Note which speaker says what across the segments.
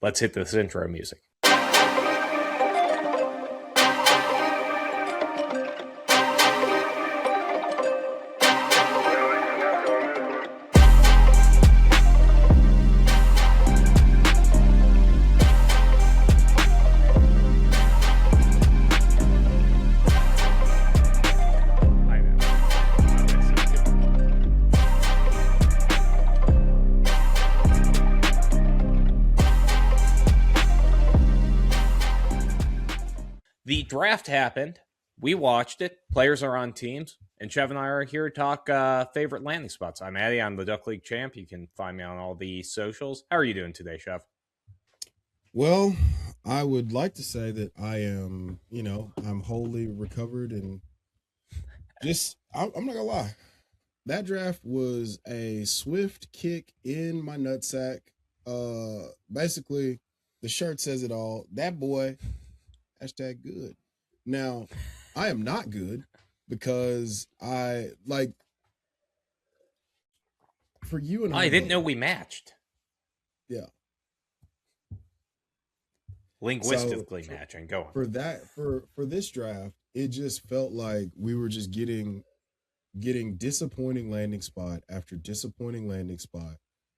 Speaker 1: let's hit this intro music. The draft happened. We watched it. Players are on teams. And Chev and I are here to talk favorite landing spots. I'm Addy. I'm the Duck League champ. You can find me on all the socials. How are you doing today, Chev?
Speaker 2: Well, I would like to say that I am, I'm wholly recovered and I'm not gonna lie. That draft was a swift kick in my nutsack. Basically, the shirt says it all. That boy, hashtag good. Now, I am not good because for you and
Speaker 1: I
Speaker 2: I
Speaker 1: didn't know
Speaker 2: both.
Speaker 1: we matched.
Speaker 2: Yeah.
Speaker 1: Linguistically matching. Go on.
Speaker 2: For this draft, it just felt like we were just getting disappointing landing spot after disappointing landing spot.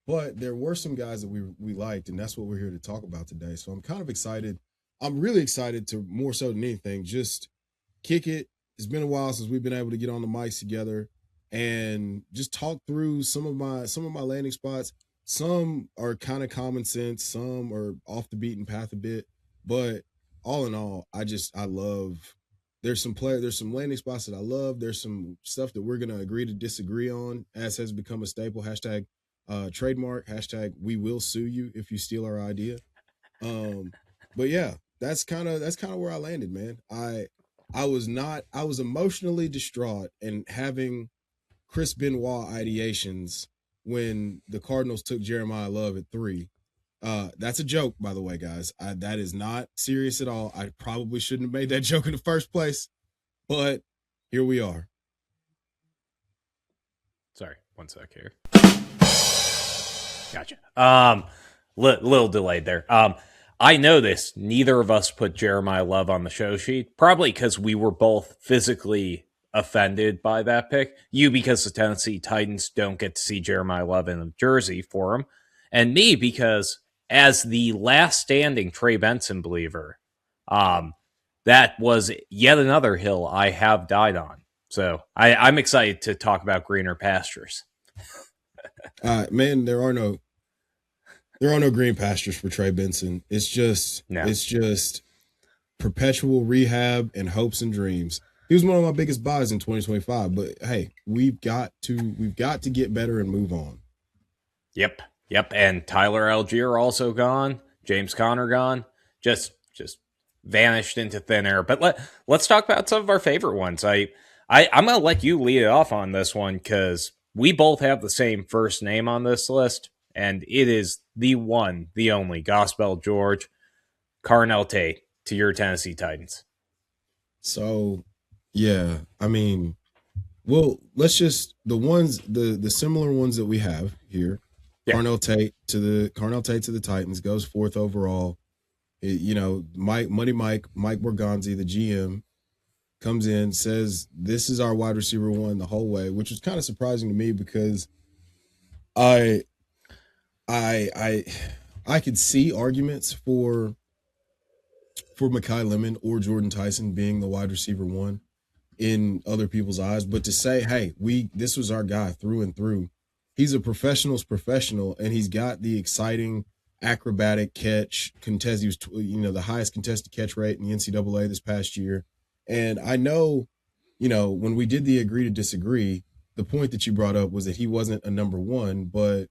Speaker 2: But there were some guys that we liked, and that's what we're here to talk about today. So I'm kind of excited. I'm really excited to, more so than anything, just kick it. It's been a while since we've been able to get on the mics together and just talk through some of my landing spots. Some are kind of common sense, some are off the beaten path a bit, but all in all, I love. There's some landing spots that I love. There's some stuff that we're gonna agree to disagree on, as has become a staple. Hashtag trademark. Hashtag we will sue you if you steal our idea. Um, but yeah, that's kind of where I landed, man. I was emotionally distraught and having Chris Benoit ideations when the Cardinals took Jeremiah Love at 3. That's a joke, by the way, guys. That is not serious at all. I probably shouldn't have made that joke in the first place, but here we are.
Speaker 1: Sorry, one sec here. Gotcha. Little delayed there. I know this. Neither of us put Jeremiah Love on the show sheet, probably because we were both physically offended by that pick. You, because the Tennessee Titans don't get to see Jeremiah Love in a jersey for him, and me, because as the last standing Trey Benson believer, that was yet another hill I have died on. So I'm excited to talk about greener pastures.
Speaker 2: Man, there are no green pastures for Trey Benson. It's just perpetual rehab and hopes and dreams. He was one of my biggest buys in 2025, but hey, we've got to get better and move on.
Speaker 1: Yep. And Tyler Algier also gone. James Conner gone. Just vanished into thin air. But let's talk about some of our favorite ones. I'm gonna let you lead it off on this one because we both have the same first name on this list, and it is the one, the only Gospel George, Carnell Tate to your Tennessee Titans.
Speaker 2: So, yeah, I mean, well, let's just the similar ones that we have here.
Speaker 1: Yeah.
Speaker 2: Carnell Tate to the Titans goes fourth overall. Mike Borgonzi, the GM, comes in, says this is our wide receiver one the whole way, which was kind of surprising to me because I could see arguments for Mekhi Lemon or Jordan Tyson being the wide receiver one in other people's eyes, but to say, hey, this was our guy through and through. He's a professional's professional, and he's got the exciting acrobatic catch contest. He was, the highest contested catch rate in the NCAA this past year. And I know, when we did the agree to disagree, the point that you brought up was that he wasn't a number one, but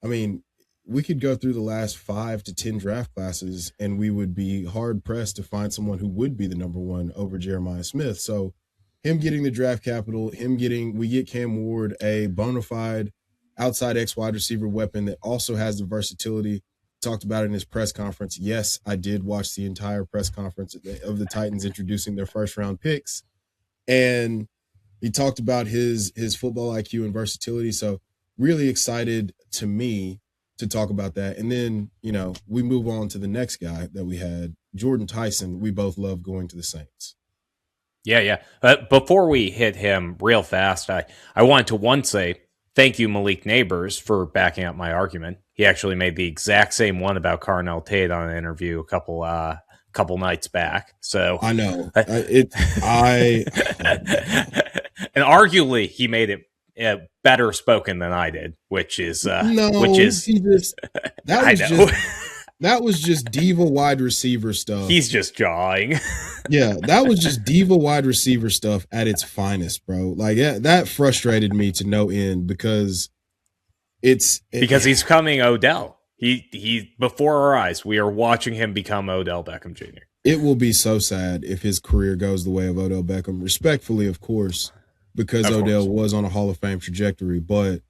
Speaker 2: I mean, we could go through the last 5 to 10 draft classes and we would be hard pressed to find someone who would be the number one over Jeremiah Smith. So him getting the draft capital, we get Cam Ward, a bona fide outside X wide receiver weapon that also has the versatility. Talked about it in his press conference. Yes, I did watch the entire press conference of the Titans introducing their first round picks. And he talked about his football IQ and versatility. So really excited to me to talk about that. And then, we move on to the next guy that we had, Jordan Tyson. We both love going to the Saints.
Speaker 1: Yeah, yeah. Before we hit him real fast, I wanted to once say thank you, Malik Neighbors, for backing up my argument. He actually made the exact same one about Carnell Tate on an interview a couple nights back. So
Speaker 2: I know I oh my God.
Speaker 1: and arguably he made it better spoken than I did, which is
Speaker 2: No, he just that
Speaker 1: I
Speaker 2: was
Speaker 1: know.
Speaker 2: just that was just diva wide receiver stuff.
Speaker 1: He's just jawing.
Speaker 2: Yeah, that was just diva wide receiver stuff at its finest, bro. Like that frustrated me to no end because
Speaker 1: because he's coming Odell. He before our eyes, we are watching him become Odell Beckham Jr.
Speaker 2: It will be so sad if his career goes the way of Odell Beckham. Respectfully, of course, because Odell was on a Hall of Fame trajectory. But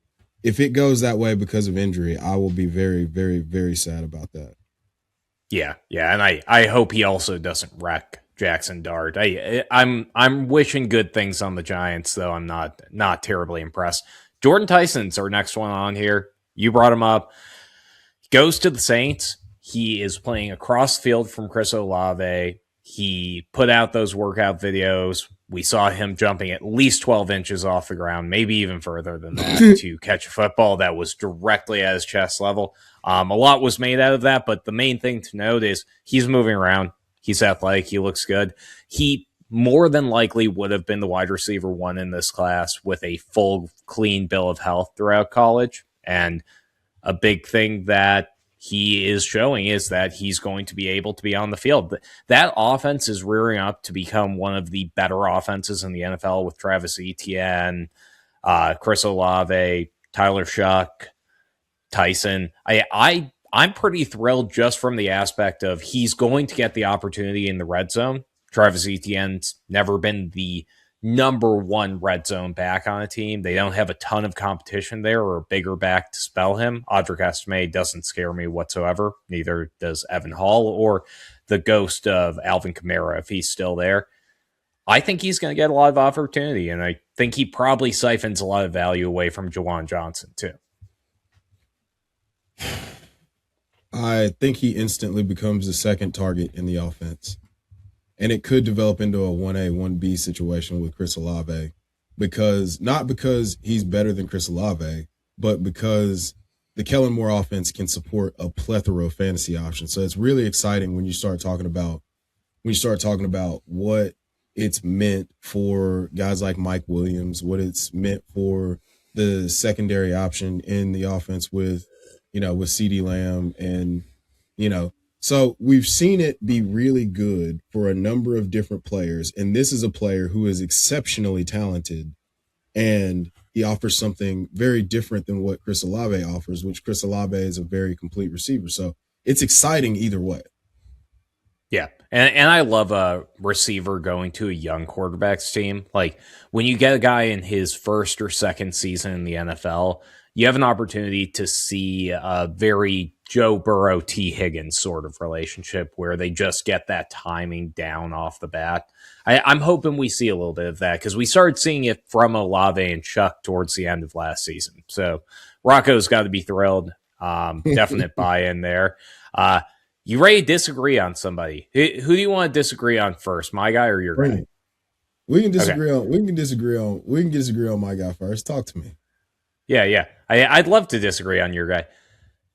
Speaker 2: if it goes that way because of injury, I will be very, very, very sad about that.
Speaker 1: Yeah, and I hope he also doesn't wreck Jackson Dart. I'm wishing good things on the Giants, though I'm not terribly impressed. Jordan Tyson's our next one on here. You brought him up. He goes to the Saints. He is playing across the field from Chris Olave. He put out those workout videos. We saw him jumping at least 12 inches off the ground, maybe even further than that, to catch a football that was directly at his chest level. A lot was made out of that, but the main thing to note is he's moving around. He's athletic. He looks good. He more than likely would have been the wide receiver one in this class with a full, clean bill of health throughout college. And a big thing that he is showing is that he's going to be able to be on the field. That offense is rearing up to become one of the better offenses in the NFL with Travis Etienne, Chris Olave, Tyler Shuck, Tyson. I'm pretty thrilled just from the aspect of he's going to get the opportunity in the red zone. Travis Etienne's never been the number one red zone back on a team. They don't have a ton of competition there or a bigger back to spell him. Audric Estime doesn't scare me whatsoever. Neither does Evan Hall or the ghost of Alvin Kamara if he's still there. I think he's going to get a lot of opportunity, and I think he probably siphons a lot of value away from Jawan Johnson too.
Speaker 2: I think he instantly becomes the second target in the offense. And it could develop into a 1A, 1B situation with Chris Olave not because he's better than Chris Olave, but because the Kellen Moore offense can support a plethora of fantasy options. So it's really exciting when you start talking about what it's meant for guys like Mike Williams, what it's meant for the secondary option in the offense with CeeDee Lamb and, so we've seen it be really good for a number of different players. And this is a player who is exceptionally talented and he offers something very different than what Chris Olave offers, which Chris Olave is a very complete receiver. So it's exciting either way.
Speaker 1: Yeah. And I love a receiver going to a young quarterback's team. Like when you get a guy in his first or second season in the NFL, you have an opportunity to see a very Joe Burrow, T. Higgins sort of relationship where they just get that timing down off the bat. I'm hoping we see a little bit of that because we started seeing it from Olave and Chuck towards the end of last season. So Rocco's got to be thrilled. Definite buy-in there. You ready to disagree on somebody? Who do you want to disagree on first, my guy or your guy?
Speaker 2: We can disagree on my guy first. Talk to me.
Speaker 1: Yeah. I'd love to disagree on your guy.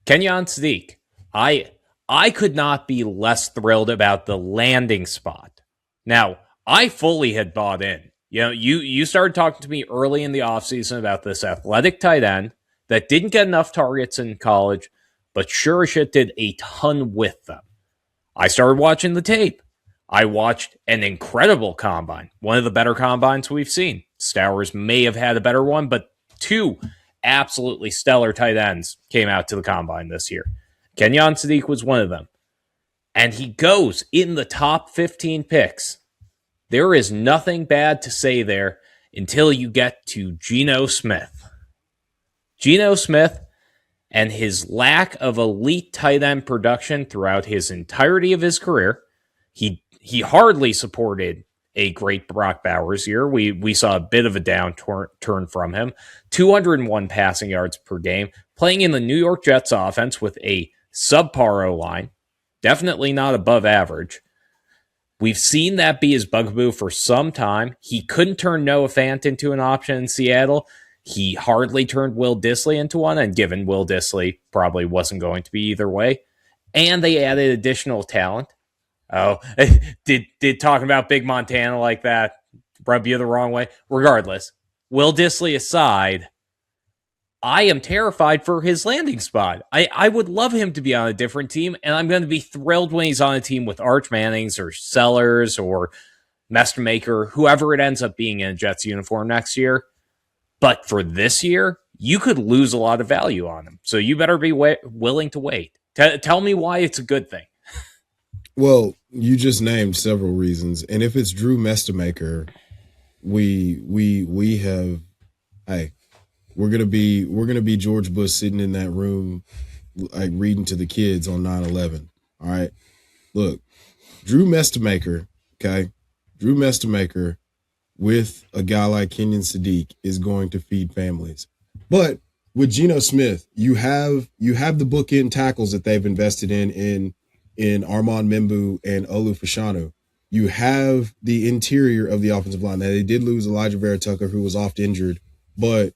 Speaker 1: Kenyon Sadiq. I could not be less thrilled about the landing spot. Now, I fully had bought in. You started talking to me early in the offseason about this athletic tight end that didn't get enough targets in college, but sure as shit did a ton with them. I started watching the tape. I watched an incredible combine, one of the better combines we've seen. Stowers may have had a better one, but two absolutely stellar tight ends came out to the combine this year. Kenyon Sadiq was one of them. And he goes in the top 15 picks. There is nothing bad to say there until you get to Geno Smith. Geno Smith and his lack of elite tight end production throughout his entirety of his career. He hardly supported a great Brock Bowers year. We saw a bit of a downturn from him. 201 passing yards per game, playing in the New York Jets offense with a subpar O-line, definitely not above average. We've seen that be his bugaboo for some time. He couldn't turn Noah Fant into an option in Seattle. He hardly turned Will Dissly into one, and given Will Dissly probably wasn't going to be either way. And they added additional talent. Oh, did talking about Big Montana like that rub you the wrong way? Regardless, Will Dissly aside, I am terrified for his landing spot. I would love him to be on a different team, and I'm going to be thrilled when he's on a team with Arch Mannings or Sellers or Mastermaker, whoever it ends up being in a Jets uniform next year. But for this year, you could lose a lot of value on him. So you better be willing to wait. Tell me why it's a good thing.
Speaker 2: Well, you just named several reasons, and if it's Drew Mestamaker, we have, hey, we're gonna be George Bush sitting in that room, like reading to the kids on 9/11. All right, look, Drew Mestamaker, okay, Drew Mestamaker with a guy like Kenyon Sadiq is going to feed families, but with Geno Smith, you have the bookend tackles that they've invested in Armand Membu and Olu Fashanu. You have the interior of the offensive line. Now, they did lose Elijah Vera Tucker, who was oft injured, but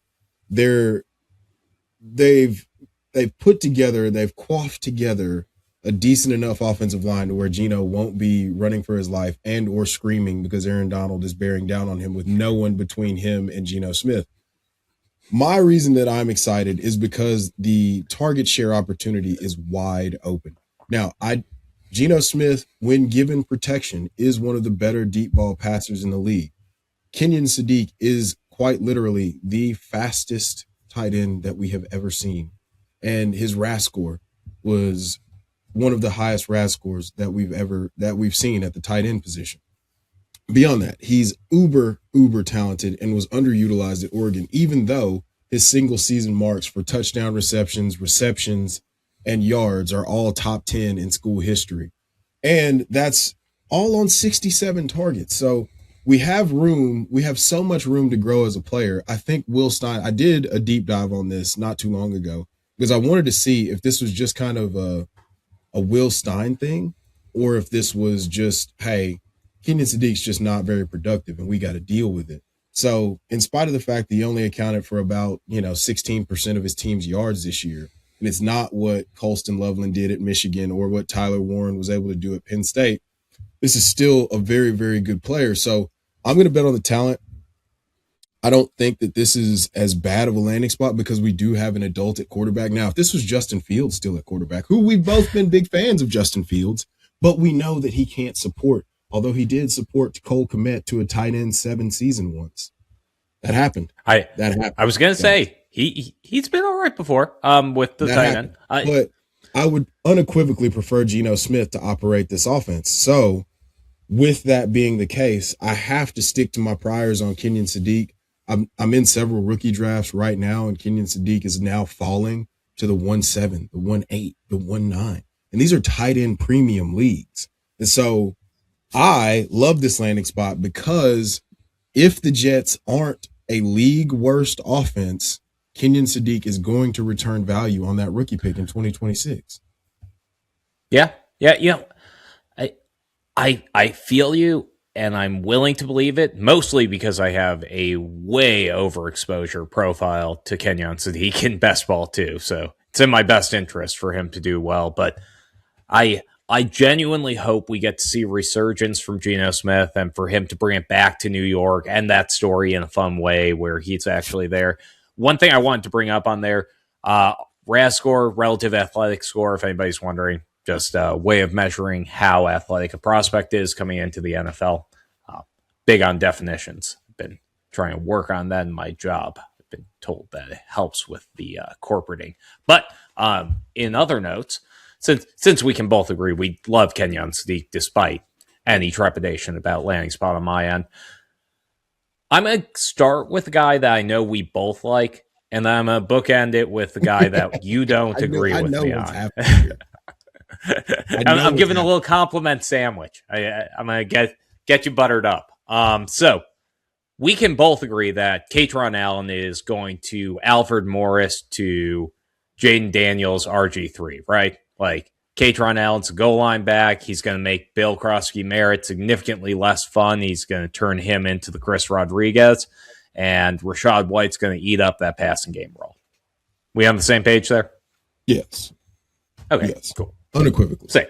Speaker 2: they've put together, they've coiffed together a decent enough offensive line to where Geno won't be running for his life and or screaming because Aaron Donald is bearing down on him with no one between him and Geno Smith. My reason that I'm excited is because the target share opportunity is wide open. Now, Geno Smith, when given protection, is one of the better deep ball passers in the league. Kenyon Sadiq is quite literally the fastest tight end that we have ever seen. And his RAS score was one of the highest RAS scores that we've seen at the tight end position. Beyond that, he's uber talented and was underutilized at Oregon, even though his single season marks for touchdown receptions, and yards are all top 10 in school history. And that's all on 67 targets. So we have so much room to grow as a player. I think Will Stein, I did a deep dive on this not too long ago because I wanted to see if this was just kind of a Will Stein thing or if this was just, hey, Kenyon Sadiq's just not very productive and we got to deal with it. So in spite of the fact that he only accounted for about, 16% of his team's yards this year, and it's not what Colston Loveland did at Michigan or what Tyler Warren was able to do at Penn State, this is still a very, very good player. So I'm going to bet on the talent. I don't think that this is as bad of a landing spot because we do have an adult at quarterback. Now, if this was Justin Fields still at quarterback, who we've both been big fans of Justin Fields, but we know that he can't support, although he did support Cole Kmet to a tight end 7 season once. That happened.
Speaker 1: I was going to say, he's been all right before with the tight end.
Speaker 2: But I would unequivocally prefer Geno Smith to operate this offense. So with that being the case, I have to stick to my priors on Kenyon Sadiq. I'm in several rookie drafts right now, and Kenyon Sadiq is now falling to the 1-7, the 1-8, the 1-9. And these are tight end premium leagues. And so I love this landing spot because if the Jets aren't a league worst offense, Kenyon Sadiq is going to return value on that rookie pick in 2026.
Speaker 1: Yeah. I feel you, and I'm willing to believe it, mostly because I have a way overexposure profile to Kenyon Sadiq in best ball too. So it's in my best interest for him to do well. But I genuinely hope we get to see resurgence from Geno Smith and for him to bring it back to New York and that story in a fun way where he's actually there. One thing I wanted to bring up on there, RAS score, relative athletic score, if anybody's wondering, just a way of measuring how athletic a prospect is coming into the NFL. Big on definitions. I've been trying to work on that in my job. I've been told that it helps with the corporating. But in other notes, since we can both agree we love Kenyon Sadiq despite any trepidation about landing spot on my end, I'm going to start with a guy that I know we both like, and then I'm going to bookend it with the guy that you don't agree with me on. I'm giving a little compliment sandwich. I'm going to get you buttered up. So we can both agree that Katron Allen is going to Alfred Morris to Jaden Daniels, RG3, right? Like, Katron Allen's a goal line back. He's going to make Bill Krosky-Merritt significantly less fun. He's going to turn him into the Chris Rodriguez, and Rashad White's going to eat up that passing game role. We on the same page there?
Speaker 2: Yes.
Speaker 1: Okay,
Speaker 2: yes.
Speaker 1: Cool.
Speaker 2: Unequivocally.
Speaker 1: Same.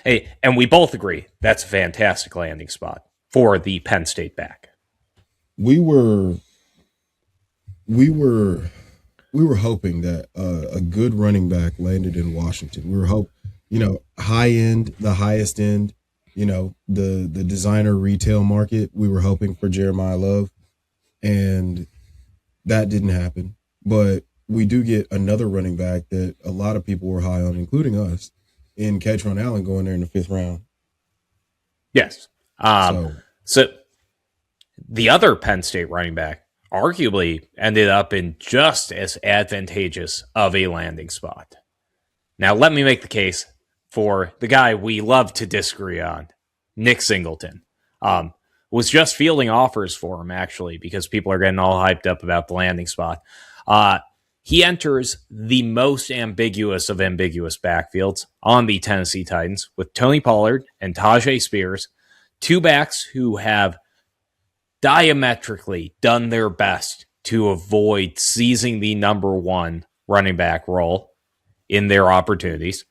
Speaker 1: Hey, and we both agree that's a fantastic landing spot for the Penn State back.
Speaker 2: We were hoping that a good running back landed in Washington. We were high end, the highest end, the designer retail market. We were hoping for Jeremiah Love, and that didn't happen. But we do get another running back that a lot of people were high on, including us, in Katron Allen going there in the 5th round.
Speaker 1: Yes. So the other Penn State running back arguably ended up in just as advantageous of a landing spot. Now, let me make the case for the guy we love to disagree on, Nick Singleton. Was just fielding offers for him, actually, because people are getting all hyped up about the landing spot. He enters the most ambiguous of ambiguous backfields on the Tennessee Titans with Tony Pollard and Tajay Spears, two backs who have diametrically done their best to avoid seizing the number one running back role in their opportunities.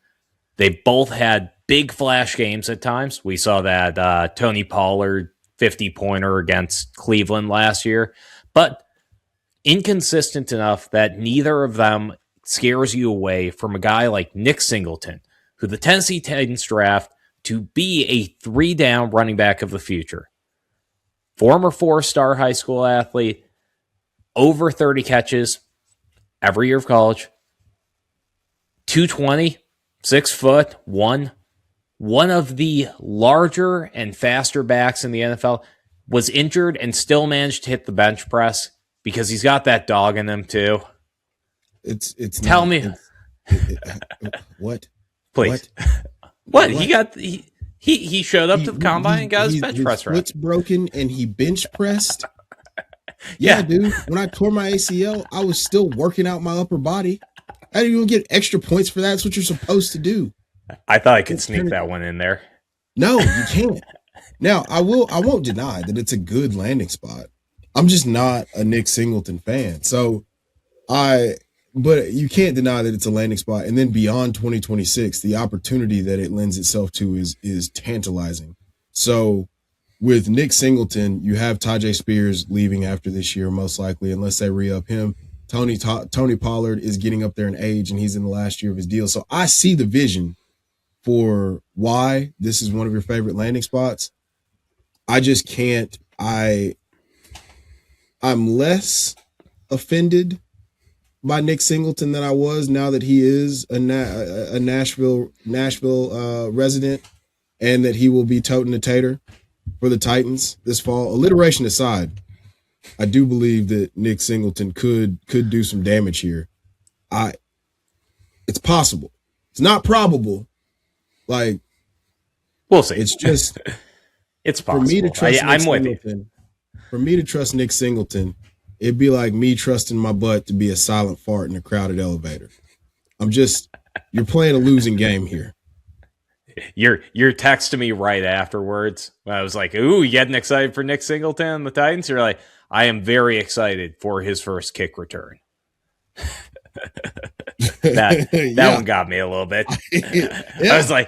Speaker 1: They've both had big flash games at times. We saw that Tony Pollard 50-pointer against Cleveland last year, but inconsistent enough that neither of them scares you away from a guy like Nick Singleton, who the Tennessee Titans draft to be a 3-down running back of the future. Former 4-star high school athlete, over 30 catches every year of college, 220, 6'1", one of the larger and faster backs in the NFL, was injured and still managed to hit the bench press because he's got that dog in him too.
Speaker 2: It's
Speaker 1: Tell
Speaker 2: not,
Speaker 1: me
Speaker 2: what?
Speaker 1: Please. What? He showed up to the combine and got his bench press right.
Speaker 2: His foot's broken and he bench pressed. Yeah, dude. When I tore my ACL, I was still working out my upper body. I didn't even get extra points for that. That's what you're supposed to do.
Speaker 1: I thought I could sneak that one in there.
Speaker 2: No, you can't. Now, I won't deny that it's a good landing spot. I'm just not a Nick Singleton fan. But you can't deny that it's a landing spot. And then beyond 2026, the opportunity that it lends itself to is tantalizing. So with Nick Singleton, you have Tajay Spears leaving after this year, most likely, unless they re-up him. Tony Pollard is getting up there in age, and he's in the last year of his deal. So I see the vision for why this is one of your favorite landing spots. I just can't. I'm less offended by Nick Singleton than I was now that he is a Nashville resident and that he will be toting the tater for the Titans this fall. Alliteration aside, I do believe that Nick Singleton could do some damage here. It's possible. It's not probable. Like,
Speaker 1: we'll see.
Speaker 2: It's just
Speaker 1: it's possible.
Speaker 2: For me to trust
Speaker 1: I'm with you.
Speaker 2: For me to trust Nick Singleton, it'd be like me trusting my butt to be a silent fart in a crowded elevator. You're playing a losing game here.
Speaker 1: You're texting me right afterwards. I was like, ooh, you getting excited for Nick Singleton and the Titans? You're like, I am very excited for his first kick return. that one got me a little bit. I was like,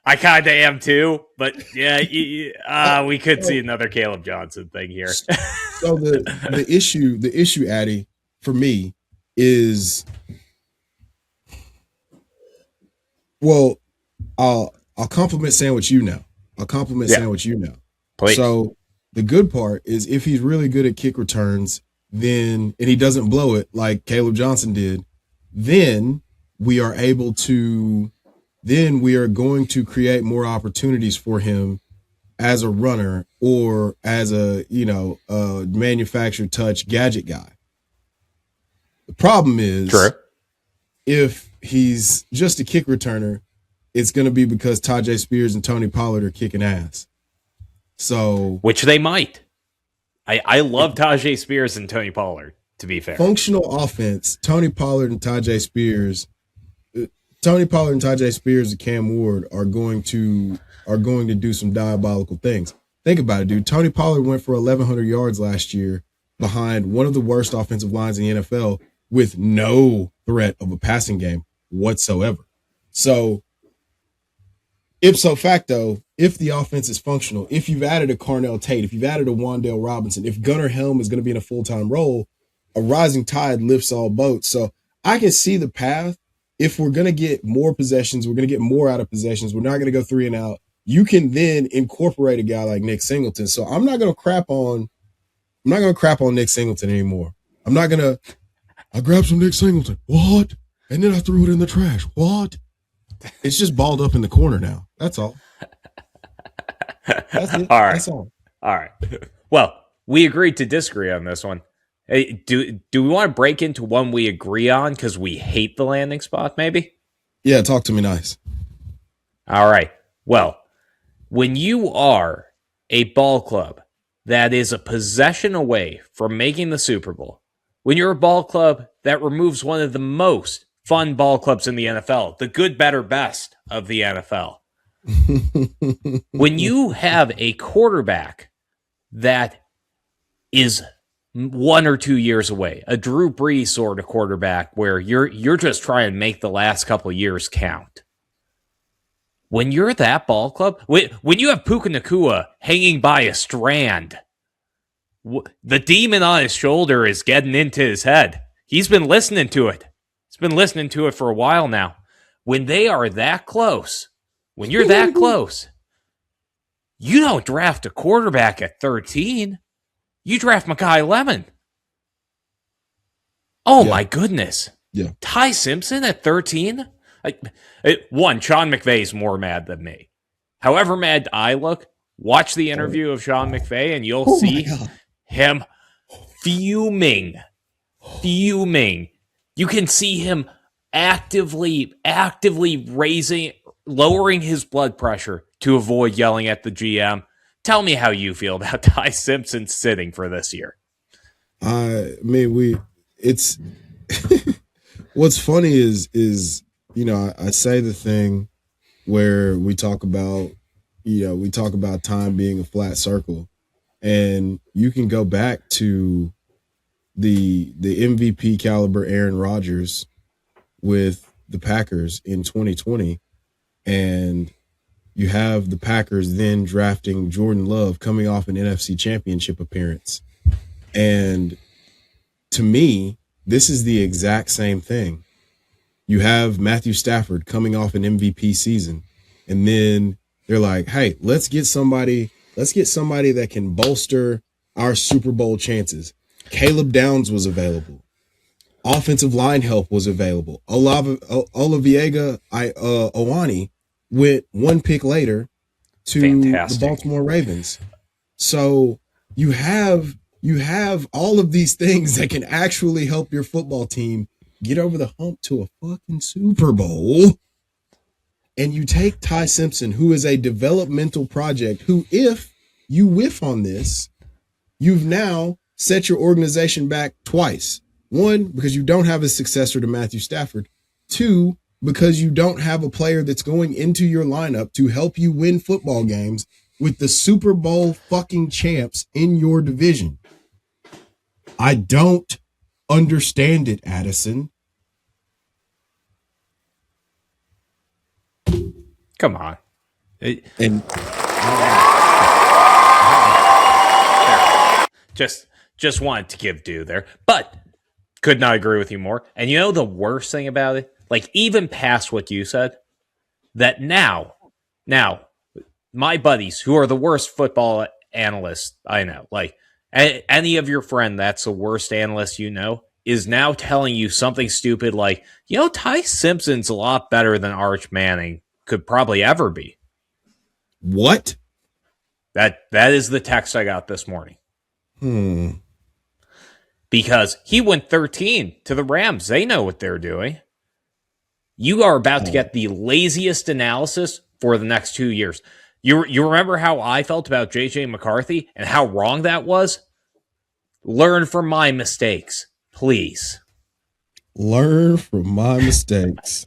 Speaker 1: I kind of am too, but yeah, we could see another Caleb Johnson thing here.
Speaker 2: So the issue, Addy, for me is, well, I'll compliment Sandwich you now. Sandwich you now.
Speaker 1: Please.
Speaker 2: So the good part is if he's really good at kick returns, and he doesn't blow it like Caleb Johnson did, then we are going to create more opportunities for him as a runner or as a manufactured touch gadget guy. The problem is, if he's just a kick returner, it's going to be because Tajay Spears and Tony Pollard are kicking ass. So,
Speaker 1: which they might. I love Tajay Spears and Tony Pollard. to be fair.
Speaker 2: Functional offense, Tony Pollard and Tajay Spears and Cam Ward are going to do some diabolical things. Think about it, dude. Tony Pollard went for 1,100 yards last year behind one of the worst offensive lines in the NFL with no threat of a passing game whatsoever. So, ipso facto, if the offense is functional, if you've added a Carnell Tate, if you've added a Wan'Dale Robinson, if Gunnar Helm is going to be in a full-time role, a rising tide lifts all boats. So I can see the path. If we're going to get more possessions, we're going to get more out of possessions. We're not going to go 3 and out. You can then incorporate a guy like Nick Singleton. So I'm not going to crap on Nick Singleton anymore. I grabbed some Nick Singleton. What? And then I threw it in the trash. What? It's just balled up in the corner now. That's all. That's it.
Speaker 1: All right.
Speaker 2: That's all.
Speaker 1: All right. Well, we agreed to disagree on this one. Hey, do we want to break into one we agree on because we hate the landing spot, maybe?
Speaker 2: Yeah, talk to me nice.
Speaker 1: All right. Well, when you are a ball club that is a possession away from making the Super Bowl, when you're a ball club that removes one of the most fun ball clubs in the NFL, the good, better, best of the NFL, when you have a quarterback that is 1 or 2 years away, a Drew Brees sort of quarterback where you're just trying to make the last couple of years count. When you're that ball club, when you have Puka Nacua hanging by a strand, the demon on his shoulder is getting into his head. He's been listening to it. He's been listening to it for a while now. When they are that close, when you're that close, you don't draft a quarterback at 13. You draft Mekhi Lemon. Oh, my goodness.
Speaker 2: Yeah.
Speaker 1: Ty Simpson at 13? One, Sean McVay is more mad than me. However mad I look, watch the interview of Sean McVay and you'll see him fuming. Fuming. You can see him actively lowering his blood pressure to avoid yelling at the GM. Tell me how you feel about Ty Simpson sitting for this year.
Speaker 2: It's what's funny is I say the thing where we talk about time being a flat circle, and you can go back to the MVP caliber Aaron Rodgers with the Packers in 2020, and you have the Packers then drafting Jordan Love coming off an NFC Championship appearance. And to me, this is the exact same thing. You have Matthew Stafford coming off an MVP season, and then they're like, hey, let's get somebody that can bolster our Super Bowl chances. Caleb Downs was available. Offensive line help was available. Olaviega Owani went 1 pick later to the Baltimore Ravens. So you have all of these things that can actually help your football team get over the hump to a fucking Super Bowl. And you take Ty Simpson, who is a developmental project, who, if you whiff on this, you've now set your organization back twice. 1, because you don't have a successor to Matthew Stafford. 2, because you don't have a player that's going into your lineup to help you win football games with the Super Bowl fucking champs in your division. I don't understand it, Addison.
Speaker 1: Come on. Just wanted to give due there, but could not agree with you more. And you know the worst thing about it? Like, even past what you said, that now, my buddies who are the worst football analysts I know, like any of your friend that's the worst analyst you know, is now telling you something stupid like, Ty Simpson's a lot better than Arch Manning could probably ever be.
Speaker 2: What?
Speaker 1: That is the text I got this morning. Because he went 13 to the Rams. They know what they're doing. You are about to get the laziest analysis for the next 2 years. You remember how I felt about J.J. McCarthy and how wrong that was? Learn from my mistakes. Please.
Speaker 2: Learn from my mistakes.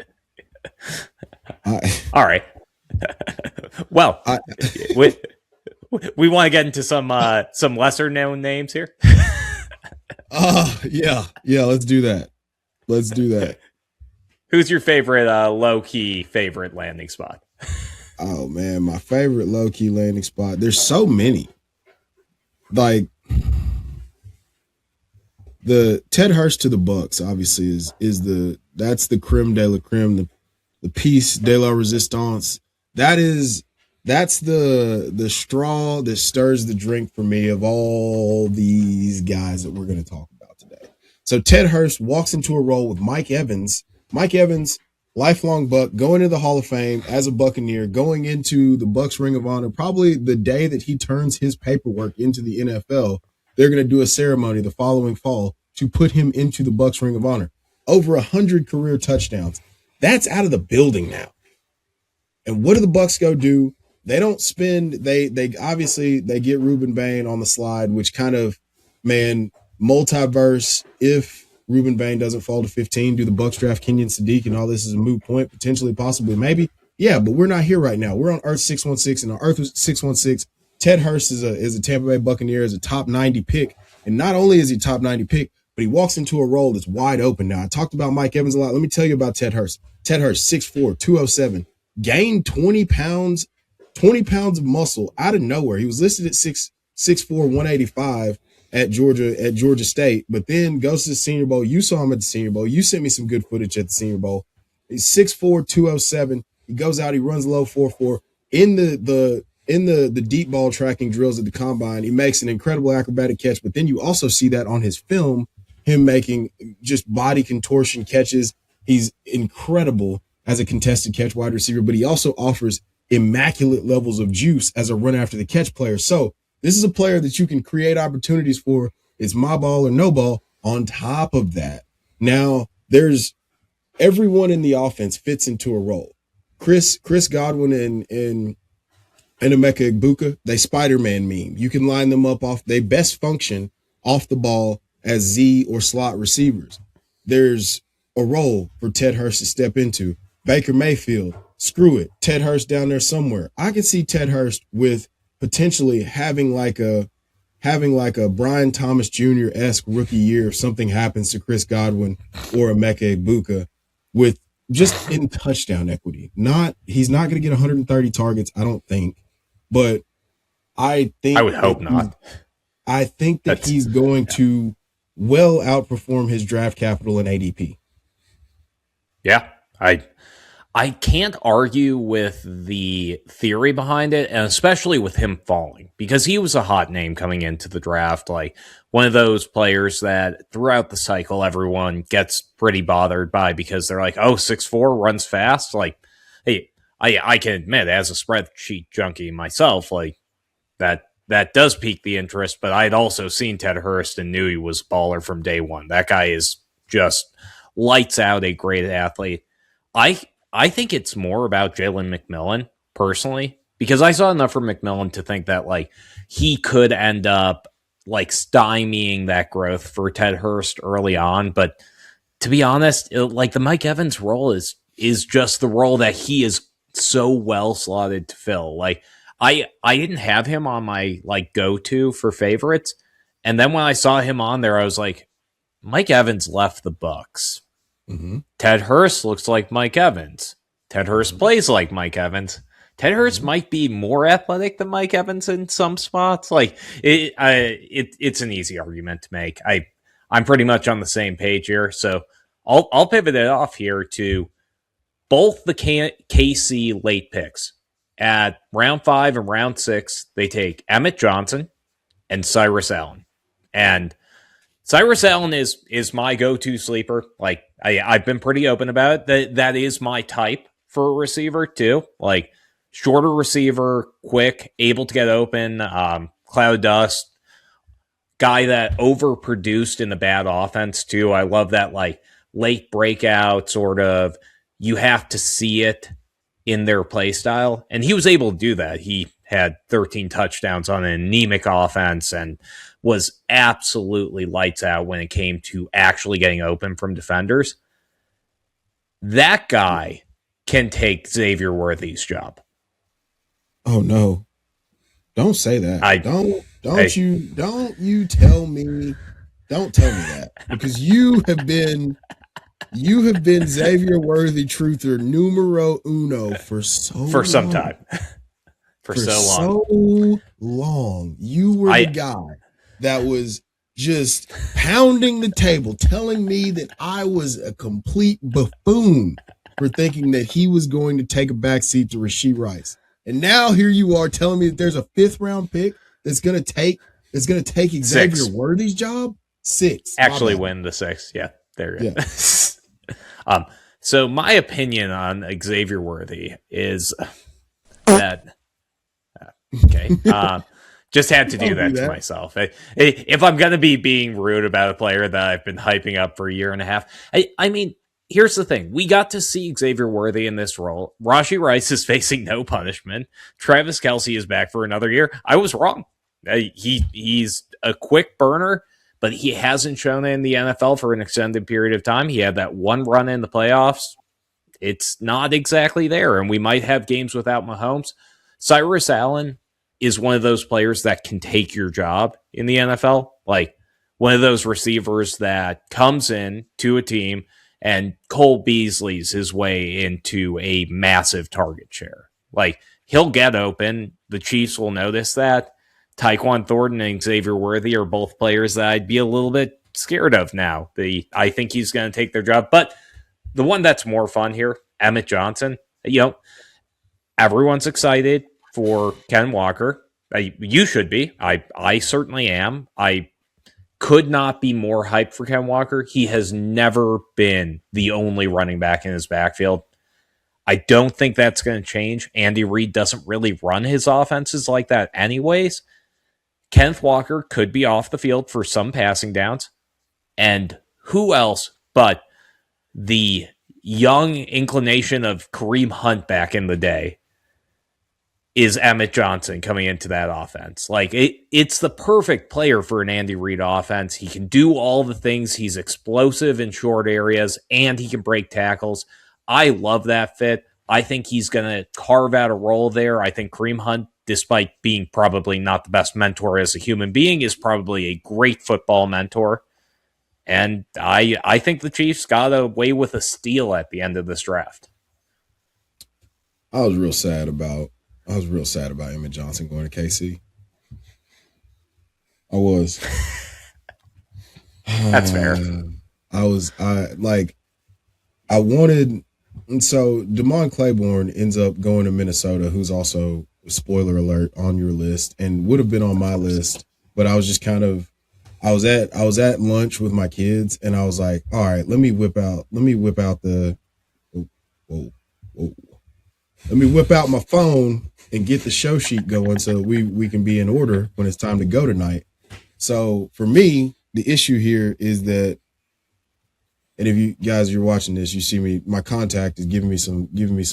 Speaker 1: All right. Well,
Speaker 2: I,
Speaker 1: we want to get into some lesser known names here.
Speaker 2: yeah. Let's do that. Let's do that.
Speaker 1: Who's your favorite low key favorite landing spot?
Speaker 2: Oh man, my favorite low key landing spot. There's so many. Like the Ted Hurst to the Bucks, obviously that's the creme de la creme, the piece de la resistance. That's the straw that stirs the drink for me of all these guys that we're going to talk about today. So Ted Hurst walks into a role with Mike Evans. Mike Evans, lifelong Buck, going to the Hall of Fame as a Buccaneer, going into the Bucks Ring of Honor. Probably the day that he turns his paperwork into the NFL, they're going to do a ceremony the following fall to put him into the Bucks Ring of Honor. Over 100 career touchdowns. That's out of the building now. And what do the Bucks go do? They don't spend. They obviously they get Reuben Bain on the slide, which kind of, man, multiverse. If Reuben Bain doesn't fall to 15, do the Bucks draft Kenyon Sadiq and all this is a moot point? Potentially, possibly, maybe. Yeah, but we're not here right now. We're on Earth 616, and on Earth 616, Ted Hurst is a Tampa Bay Buccaneer, is a top 90 pick, and not only is he top 90 pick, but he walks into a role that's wide open. Now, I talked about Mike Evans a lot. Let me tell you about Ted Hurst. Ted Hurst, 6'4", 207, gained 20 pounds of muscle out of nowhere. He was listed at 6'4", 185 at Georgia State, but then goes to the Senior Bowl. You saw him at the Senior Bowl. You sent me some good footage at the Senior Bowl. He's 6'4", 207. He goes out, he runs low 4.4. In the deep ball tracking drills at the combine, he makes an incredible acrobatic catch, but then you also see that on his film, him making just body contortion catches. He's incredible as a contested catch wide receiver, but he also offers immaculate levels of juice as a run after the catch player. So this is a player that you can create opportunities for. It's my ball or no ball. On top of that, now there's everyone in the offense fits into a role. Chris Godwin and Emeka Egbuka, they Spider-Man meme. You can line them up they best function off the ball as Z or slot receivers. There's a role for Ted Hurst to step into. Baker Mayfield, screw it. Ted Hurst down there somewhere. I can see Ted Hurst with potentially having like a Brian Thomas Jr.-esque rookie year if something happens to Chris Godwin or Emeka Egbuka with just in touchdown equity. He's not going to get 130 targets, I don't think, but I would
Speaker 1: hope not.
Speaker 2: I think that he's going to well outperform his draft capital and ADP.
Speaker 1: Yeah, I can't argue with the theory behind it, and especially with him falling, because he was a hot name coming into the draft, like one of those players that throughout the cycle everyone gets pretty bothered by because they're like, oh, 6'4", runs fast. Like, hey, I can admit, as a spreadsheet junkie myself, like that does pique the interest, but I'd also seen Ted Hurst and knew he was a baller from day one. That guy is just lights out a great athlete. I think it's more about Jalen McMillan, personally, because I saw enough from McMillan to think that, like, he could end up, like, stymieing that growth for Ted Hurst early on. But to be honest, like, the Mike Evans role is just the role that he is so well slotted to fill. Like, I didn't have him on my, like, go-to for favorites. And then when I saw him on there, I was like, Mike Evans left the Bucks.
Speaker 2: Mm-hmm.
Speaker 1: Ted Hurst looks like Mike Evans. Ted Hurst plays like Mike Evans. Ted Hurst might be more athletic than Mike Evans in some spots. Like it's an easy argument to make. I'm pretty much on the same page here. So I'll pivot it off here to both the KC late picks. At round 5 and round 6, they take Emmett Johnson and Cyrus Allen. And Cyrus Allen is my go-to sleeper. Like, I've been pretty open about it. That is my type for a receiver, too. Like, shorter receiver, quick, able to get open, cloud dust, guy that overproduced in the bad offense, too. I love that, like, late breakout sort of, you have to see it in their play style. And he was able to do that. He had 13 touchdowns on an anemic offense and was absolutely lights out when it came to actually getting open from defenders. That guy can take Xavier Worthy's job.
Speaker 2: Oh no. Don't say that.
Speaker 1: I
Speaker 2: Don't you tell me that, because you have been Xavier Worthy truther numero uno for
Speaker 1: for some
Speaker 2: long.
Speaker 1: time. for so long.
Speaker 2: So long. You were the guy that was just pounding the table, telling me that I was a complete buffoon for thinking that he was going to take a backseat to Rashee Rice. And now here you are telling me that there's a 5th round pick that's going to take Xavier Worthy's job. 6.
Speaker 1: Actually win the 6. Yeah, there you go. Yeah. So my opinion on Xavier Worthy is that okay. Just had to do that to myself. If I'm going to be being rude about a player that I've been hyping up for a year and a half, I mean, here's the thing. We got to see Xavier Worthy in this role. Rashee Rice is facing no punishment. Travis Kelce is back for another year. I was wrong. He's a quick burner, but he hasn't shown it in the NFL for an extended period of time. He had that one run in the playoffs. It's not exactly there, and we might have games without Mahomes. Cyrus Allen is one of those players that can take your job in the NFL. Like one of those receivers that comes in to a team and Cole Beasley's his way into a massive target share. Like he'll get open. The Chiefs will notice that. Tyquan Thornton and Xavier Worthy are both players that I'd be a little bit scared of now. I think he's going to take their job. But the one that's more fun here, Emmett Johnson, everyone's excited for Ken Walker. You should be. I certainly am. I could not be more hyped for Ken Walker. He has never been the only running back in his backfield. I don't think that's going to change. Andy Reid doesn't really run his offenses like that anyways. Kenneth Walker could be off the field for some passing downs. And who else but the young inclination of Kareem Hunt back in the day is Emmett Johnson coming into that offense. Like it's the perfect player for an Andy Reid offense. He can do all the things. He's explosive in short areas and he can break tackles. I love that fit. I think he's going to carve out a role there. I think Kareem Hunt, despite being probably not the best mentor as a human being, is probably a great football mentor. And I think the Chiefs got away with a steal at the end of this draft.
Speaker 2: I was real sad about Emmett Johnson going to KC. I was.
Speaker 1: That's fair.
Speaker 2: I wanted, and so Damon Claiborne ends up going to Minnesota, who's also, spoiler alert, on your list and would have been on my list, but I was just kind of, I was at lunch with my kids and I was like, all right, let me whip out my phone and get the show sheet going so that we can be in order when it's time to go tonight. So for me, the issue here is that, and if you guys you're watching this, you see me, my contact is giving me some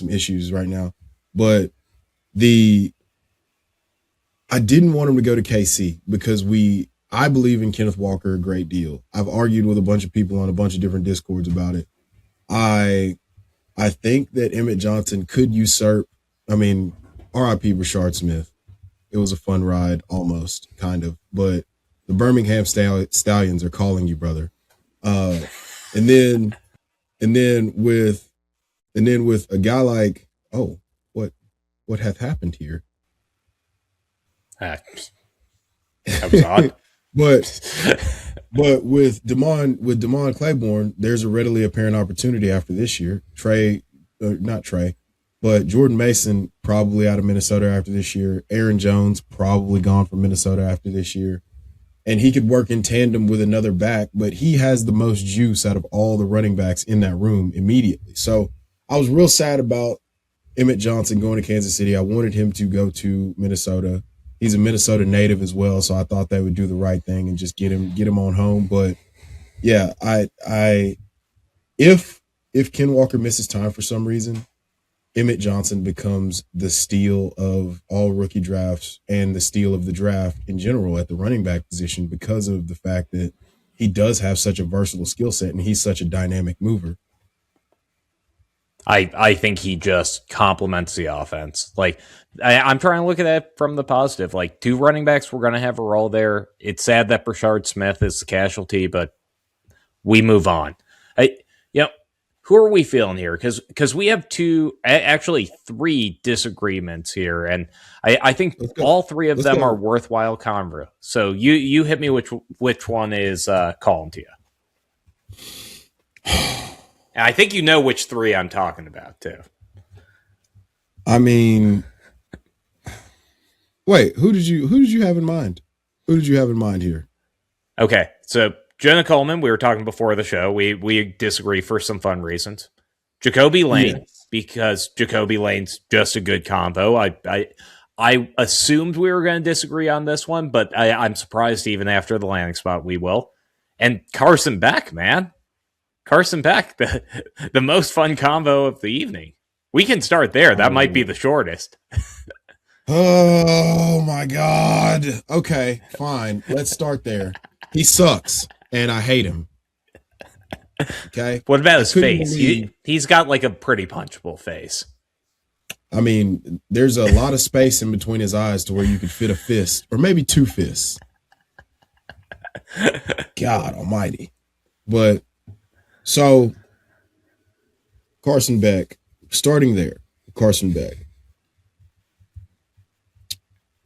Speaker 2: issues right now. But I didn't want him to go to KC because I believe in Kenneth Walker a great deal. I've argued with a bunch of people on a bunch of different Discords about it. I think that Emmett Johnson could usurp, RIP Rashard Smith. It was a fun ride, almost, kind of. But the Birmingham Stallions are calling you, brother. And then with a guy like, oh, what hath happened here?
Speaker 1: That was odd.
Speaker 2: But with Damon Claiborne, there's a readily apparent opportunity after this year. Jordan Mason probably out of Minnesota after this year. Aaron Jones probably gone from Minnesota after this year. And he could work in tandem with another back, but he has the most juice out of all the running backs in that room immediately. So I was real sad about Emmett Johnson going to Kansas City. I wanted him to go to Minnesota. He's a Minnesota native as well, so I thought they would do the right thing and just get him on home. But yeah, if Ken Walker misses time for some reason, Emmett Johnson becomes the steal of all rookie drafts and the steal of the draft in general at the running back position because of the fact that he does have such a versatile skill set and he's such a dynamic mover.
Speaker 1: I think he just complements the offense. Like I'm trying to look at it from the positive. Like two running backs, we're going to have a role there. It's sad that Brashard Smith is the casualty, but we move on. Who are we feeling here? Because we have actually three disagreements here, and I think all three of them are worthwhile convo. So you hit me which one is calling to you. And I think you know which three I'm talking about too.
Speaker 2: I mean, wait, who did you have in mind? Who did you have in mind here?
Speaker 1: Okay, so Jonah Coleman, we were talking before the show. We disagree for some fun reasons. Jacoby Lane, yes, because Jacoby Lane's just a good combo. I assumed we were going to disagree on this one, but I'm surprised even after the landing spot we will. And Carson Beck, man. Carson Beck, the most fun combo of the evening. We can start there. That might be the shortest.
Speaker 2: Oh, my God. Okay, fine. Let's start there. He sucks, and I hate him. Okay?
Speaker 1: What about his face? He's got like a pretty punchable face.
Speaker 2: I mean, there's a lot of space in between his eyes to where you could fit a fist, or maybe two fists. God almighty. But, so, Carson Beck, starting there, Carson Beck.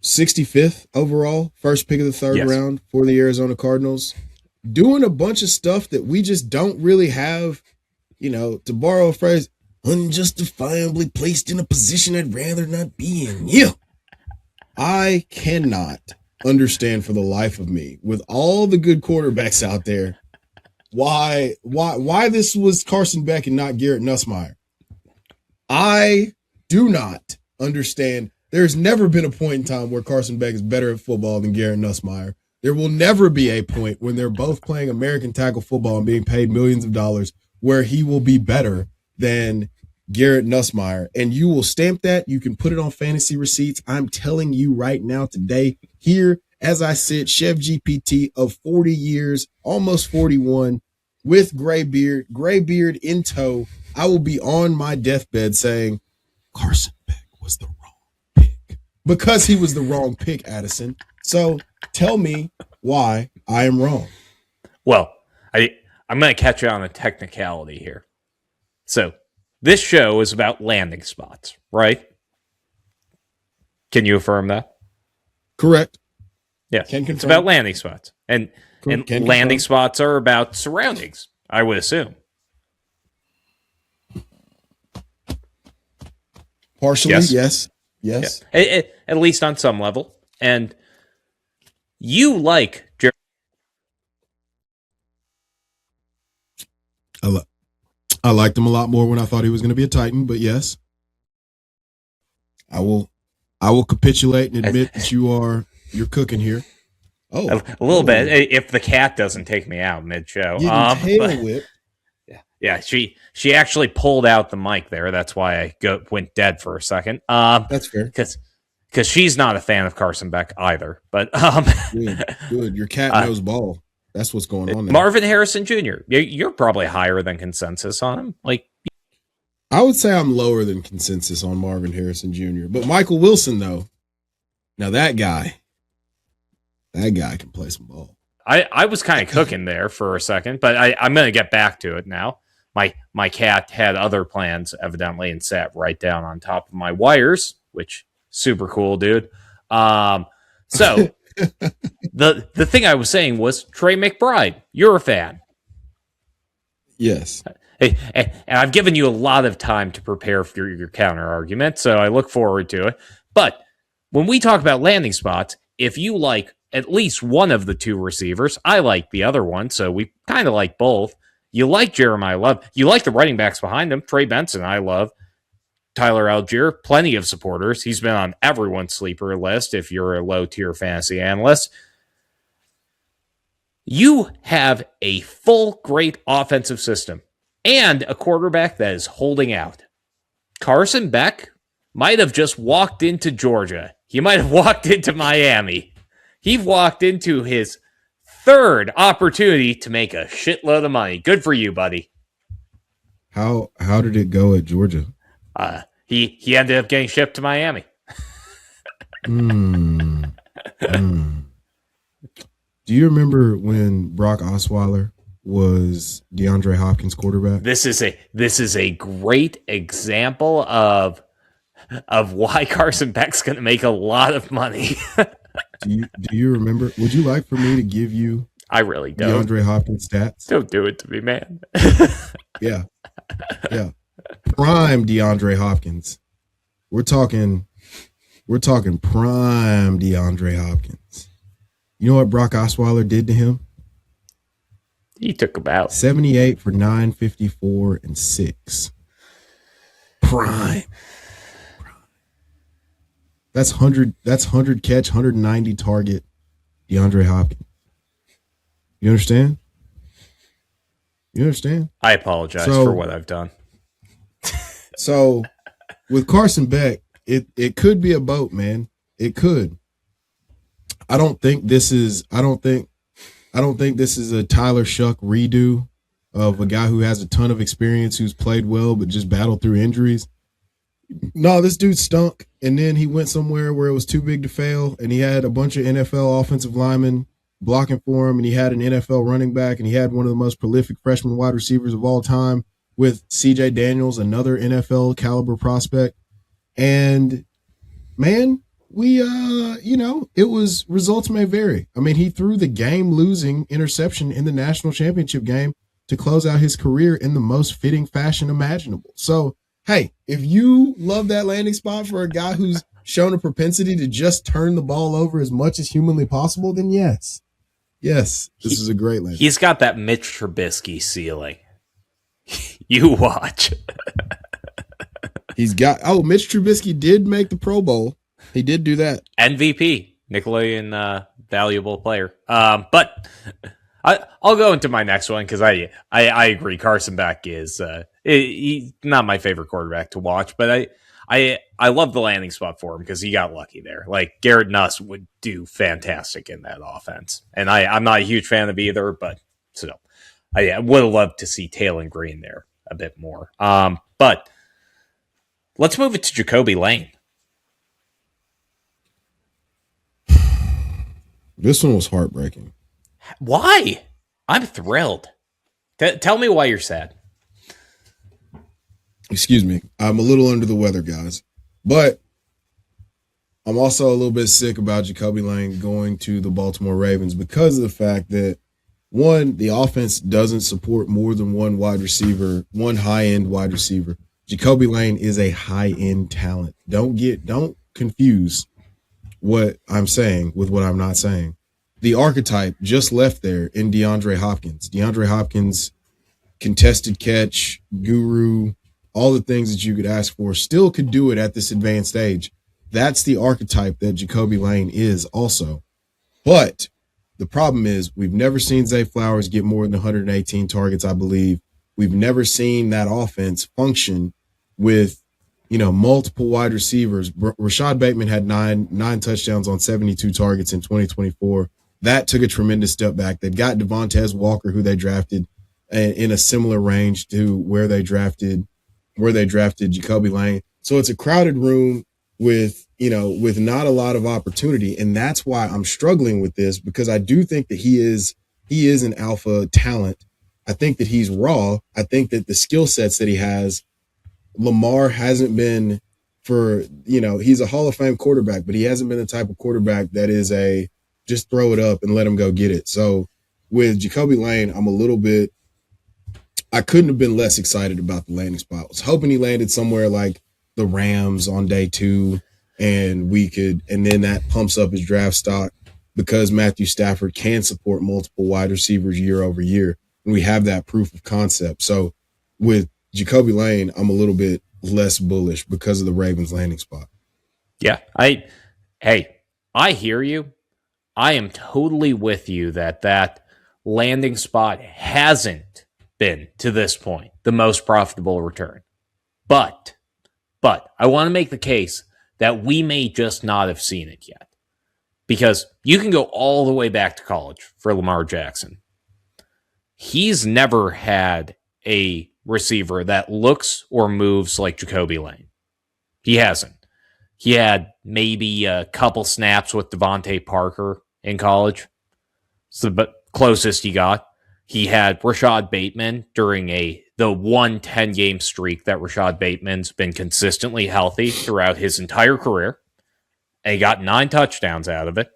Speaker 2: 65th overall, first pick of the third round for the Arizona Cardinals. Doing a bunch of stuff that we just don't really have, to borrow a phrase, unjustifiably placed in a position I'd rather not be in. Yeah. I cannot understand for the life of me, with all the good quarterbacks out there, why this was Carson Beck and not Garrett Nussmeier. I do not understand. There's never been a point in time where Carson Beck is better at football than Garrett Nussmeier. There will never be a point when they're both playing American tackle football and being paid millions of dollars where he will be better than Garrett Nussmeier. And you will stamp that. You can put it on fantasy receipts. I'm telling you right now today, here as I sit, Chef GPT of 40 years, almost 41, with gray beard in tow, I will be on my deathbed saying, Carson Beck was the wrong pick. Because he was the wrong pick, Addison. So tell me why I am wrong.
Speaker 1: Well, I'm going to catch you on a technicality here. So this show is about landing spots, right? Can you affirm that?
Speaker 2: Correct.
Speaker 1: Yes. It's about landing spots. And landing spots are about surroundings, I would assume.
Speaker 2: Partially, yes. Yes.
Speaker 1: Yeah. At least on some level. And you like Jerry.
Speaker 2: I liked him a lot more when I thought he was going to be a Titan, but yes. I will capitulate and admit that you're cooking here.
Speaker 1: Oh, a little bit. If the cat doesn't take me out mid-show.
Speaker 2: Tail whip.
Speaker 1: Yeah, she actually pulled out the mic there. That's why I went dead for a second.
Speaker 2: That's fair.
Speaker 1: Because she's not a fan of Carson Beck either. But
Speaker 2: good. Your cat knows ball. That's what's going on there.
Speaker 1: Marvin Harrison Jr. You're probably higher than consensus on him.
Speaker 2: I would say I'm lower than consensus on Marvin Harrison Jr. But Michael Wilson, though, now that guy can play some ball.
Speaker 1: I was kind of cooking there for a second, but I'm going to get back to it now. My cat had other plans, evidently, and sat right down on top of my wires, which super cool, dude. So the thing I was saying was Trey McBride. You're a fan.
Speaker 2: Yes.
Speaker 1: And I've given you a lot of time to prepare for your counter argument, so I look forward to it. But when we talk about landing spots, if you like at least one of the two receivers, I like the other one, so we kind of like both. You like Jeremiah Love. You like the running backs behind him. Trey Benson, I love. Tyler Algier, plenty of supporters. He's been on everyone's sleeper list if you're a low-tier fantasy analyst. You have a full, great offensive system and a quarterback that is holding out. Carson Beck might have just walked into Georgia. He might have walked into Miami. He walked into his third opportunity to make a shitload of money. Good for you, buddy.
Speaker 2: How did it go at Georgia?
Speaker 1: He ended up getting shipped to Miami.
Speaker 2: Do you remember when Brock Osweiler was DeAndre Hopkins' quarterback?
Speaker 1: This is a great example of why Carson Beck's going to make a lot of money.
Speaker 2: Do you remember? Would you like for me to give you?
Speaker 1: I really don't.
Speaker 2: DeAndre Hopkins stats.
Speaker 1: Don't do it to me, man.
Speaker 2: Yeah. Prime DeAndre Hopkins. We're talking prime DeAndre Hopkins. You know what Brock Osweiler did to him?
Speaker 1: He took about
Speaker 2: 78 for 954 and 6. Prime. That's 100 catch, 190 target DeAndre Hopkins. You understand?
Speaker 1: I apologize for what I've done.
Speaker 2: So with Carson Beck, it could be a boat, man. It could. I don't think this is a Tyler Shuck redo of a guy who has a ton of experience, who's played well, but just battled through injuries. No, this dude stunk. And then he went somewhere where it was too big to fail. And he had a bunch of NFL offensive linemen blocking for him. And he had an NFL running back. And he had one of the most prolific freshman wide receivers of all time with CJ Daniels, another NFL caliber prospect. And man, it was results may vary. I mean, he threw the game losing interception in the national championship game to close out his career in the most fitting fashion imaginable. So, hey, if you love that landing spot for a guy who's shown a propensity to just turn the ball over as much as humanly possible, then yes, this is a great landing.
Speaker 1: He's got that Mitch Trubisky ceiling. You watch.
Speaker 2: Mitch Trubisky did make the Pro Bowl. He did do that.
Speaker 1: MVP, Nickelodeon valuable player. But I'll go into my next one because I agree. Carson Beck is he's not my favorite quarterback to watch, but I love the landing spot for him because he got lucky there. Like Garrett Nuss would do fantastic in that offense, and I'm not a huge fan of either, but still, I would have loved to see Taylor Green there a bit more. But let's move it to Jacoby Lane.
Speaker 2: This one was heartbreaking.
Speaker 1: Why? I'm thrilled. Tell me why you're sad.
Speaker 2: Excuse me. I'm a little under the weather, guys. But I'm also a little bit sick about Jacoby Lane going to the Baltimore Ravens because of the fact that, one, the offense doesn't support more than one wide receiver, one high-end wide receiver. Jacoby Lane is a high-end talent. Don't confuse what I'm saying with what I'm not saying. The archetype just left there in DeAndre Hopkins. DeAndre Hopkins, contested catch, guru, all the things that you could ask for, still could do it at this advanced age. That's the archetype that Jacoby Lane is also. But the problem is we've never seen Zay Flowers get more than 118 targets, I believe. We've never seen that offense function with, multiple wide receivers. Rashad Bateman had nine touchdowns on 72 targets in 2024. That took a tremendous step back. They've got Devontae Walker, who they drafted in a similar range to where they drafted Jacoby Lane. So it's a crowded room with not a lot of opportunity. And that's why I'm struggling with this, because I do think that he is an alpha talent. I think that he's raw. I think that the skill sets that he has, Lamar hasn't been he's a Hall of Fame quarterback, but he hasn't been the type of quarterback that is just throw it up and let him go get it. So with Jacoby Lane, I couldn't have been less excited about the landing spot. I was hoping he landed somewhere like the Rams on day 2, and then that pumps up his draft stock because Matthew Stafford can support multiple wide receivers year over year. And we have that proof of concept. So with Jacoby Lane, I'm a little bit less bullish because of the Ravens landing spot.
Speaker 1: Yeah. I hear you. I am totally with you that landing spot hasn't been, to this point, the most profitable return. But But I want to make the case that we may just not have seen it yet. Because you can go all the way back to college for Lamar Jackson. He's never had a receiver that looks or moves like Jacoby Lane. He hasn't. He had maybe a couple snaps with Devontae Parker in college. It's the closest he got. He had Rashad Bateman during the 1-10 game streak that Rashad Bateman's been consistently healthy throughout his entire career. And he got 9 touchdowns out of it.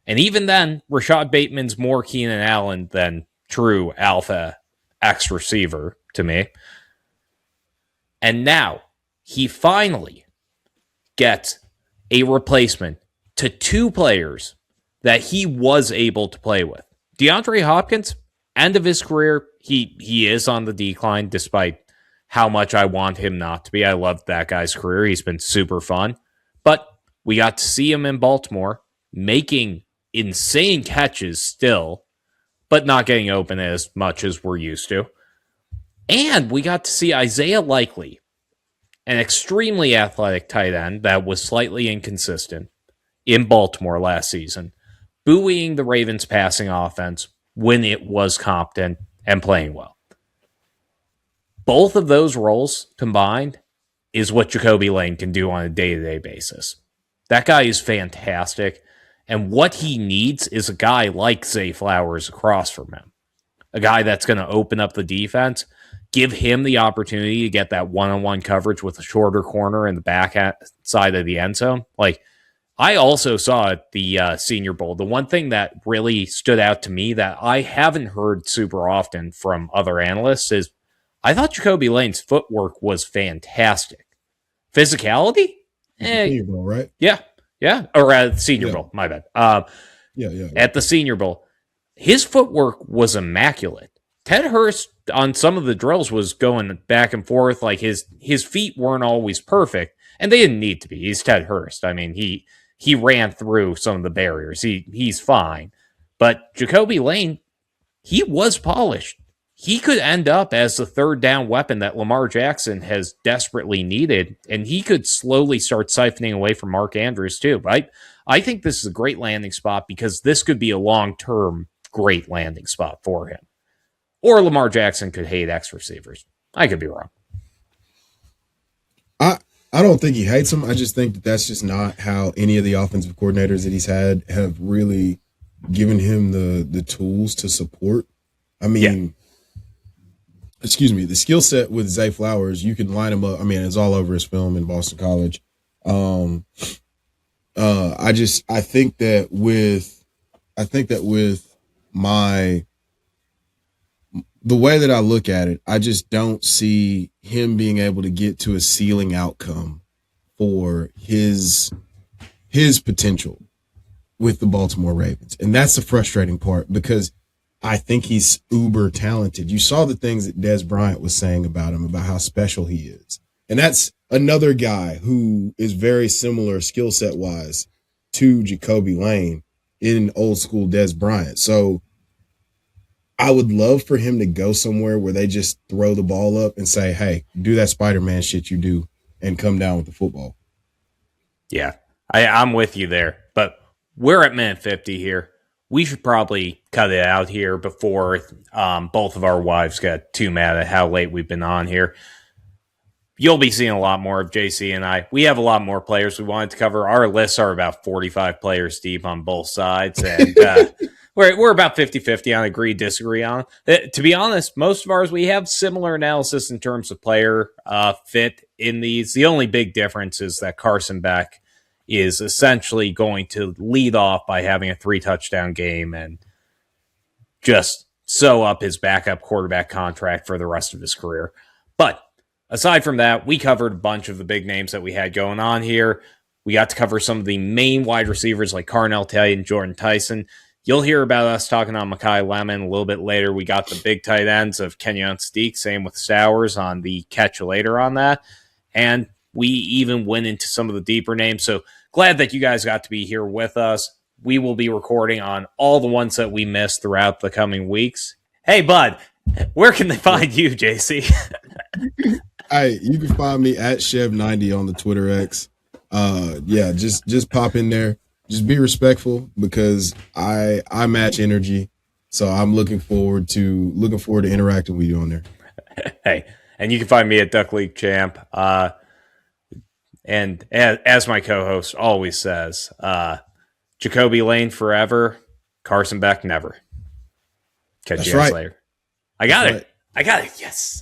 Speaker 1: And even then, Rashad Bateman's more Keenan Allen than true alpha X receiver to me. And now he finally gets a replacement to 2 players that he was able to play with. DeAndre Hopkins, end of his career, he is on the decline despite how much I want him not to be. I loved that guy's career. He's been super fun. But we got to see him in Baltimore making insane catches still, but not getting open as much as we're used to. And we got to see Isaiah Likely, an extremely athletic tight end that was slightly inconsistent in Baltimore last season, buoying the Ravens' passing offense when it was competent and playing well. Both of those roles combined is what Jacoby Lane can do on a day-to-day basis. That guy is fantastic. And what he needs is a guy like Zay Flowers across from him. A guy that's going to open up the defense, give him the opportunity to get that one-on-one coverage with a shorter corner in the back side of the end zone. Like, I also saw at the Senior Bowl, the one thing that really stood out to me that I haven't heard super often from other analysts is I thought Jacoby Lane's footwork was fantastic. Physicality?
Speaker 2: Senior Bowl, right?
Speaker 1: Yeah. Yeah, or at Senior Bowl, my bad.
Speaker 2: Yeah.
Speaker 1: At the Senior Bowl, his footwork was immaculate. Ted Hurst on some of the drills was going back and forth, like his feet weren't always perfect, and they didn't need to be. He's Ted Hurst. I mean, he ran through some of the barriers. He's fine. But Jacoby Lane, he was polished. He could end up as the third down weapon that Lamar Jackson has desperately needed, and he could slowly start siphoning away from Mark Andrews too. But I think this is a great landing spot because this could be a long-term great landing spot for him. Or Lamar Jackson could hate X receivers. I could be wrong.
Speaker 2: I don't think he hates them. I just think that that's just not how any of the offensive coordinators that he's had have really given him the tools to support. I mean, excuse me, the skill set with Zay Flowers, you can line him up. I mean, it's all over his film in Boston College. I think that with the way that I look at it, I just don't see him being able to get to a ceiling outcome for his potential with the Baltimore Ravens. And that's the frustrating part because I think he's uber talented. You saw the things that Des Bryant was saying about him, about how special he is. And that's another guy who is very similar skill set wise to Jacoby Lane in old school Des Bryant. So I would love for him to go somewhere where they just throw the ball up and say, hey, do that Spider-Man shit you do and come down with the football.
Speaker 1: Yeah, I'm with you there. But we're at minute 50 here. We should probably cut it out here before both of our wives get too mad at how late we've been on here. You'll be seeing a lot more of JC and I. We have a lot more players we wanted to cover. Our lists are about 45 players deep on both sides. And we're about 50-50 on agree, disagree on. To be honest, most of ours, we have similar analysis in terms of player fit in these. The only big difference is that Carson Beck is essentially going to lead off by having a 3-touchdown game and just sew up his backup quarterback contract for the rest of his career. But aside from that, we covered a bunch of the big names that we had going on here. We got to cover some of the main wide receivers like Carnell Tate and Jordan Tyson. You'll hear about us talking on Mekhi Lemon a little bit later. We got the big tight ends of Kenyon Steek, same with Stowers on the catch later on that. And we even went into some of the deeper names. So glad that you guys got to be here with us. We will be recording on all the ones that we missed throughout the coming weeks. Hey, bud, where can they find you, JC?
Speaker 2: Hey, you can find me at Chev90 on the Twitter X. Yeah, just pop in there. Just be respectful because I match energy. So I'm looking forward to interacting with you on there.
Speaker 1: Hey, and you can find me at Duck League Champ. And as my co-host always says, Jacoby Lane forever, Carson Beck never. Catch
Speaker 2: That's
Speaker 1: you guys
Speaker 2: right.
Speaker 1: later. I
Speaker 2: That's
Speaker 1: got it.
Speaker 2: right.
Speaker 1: I got it. Yes.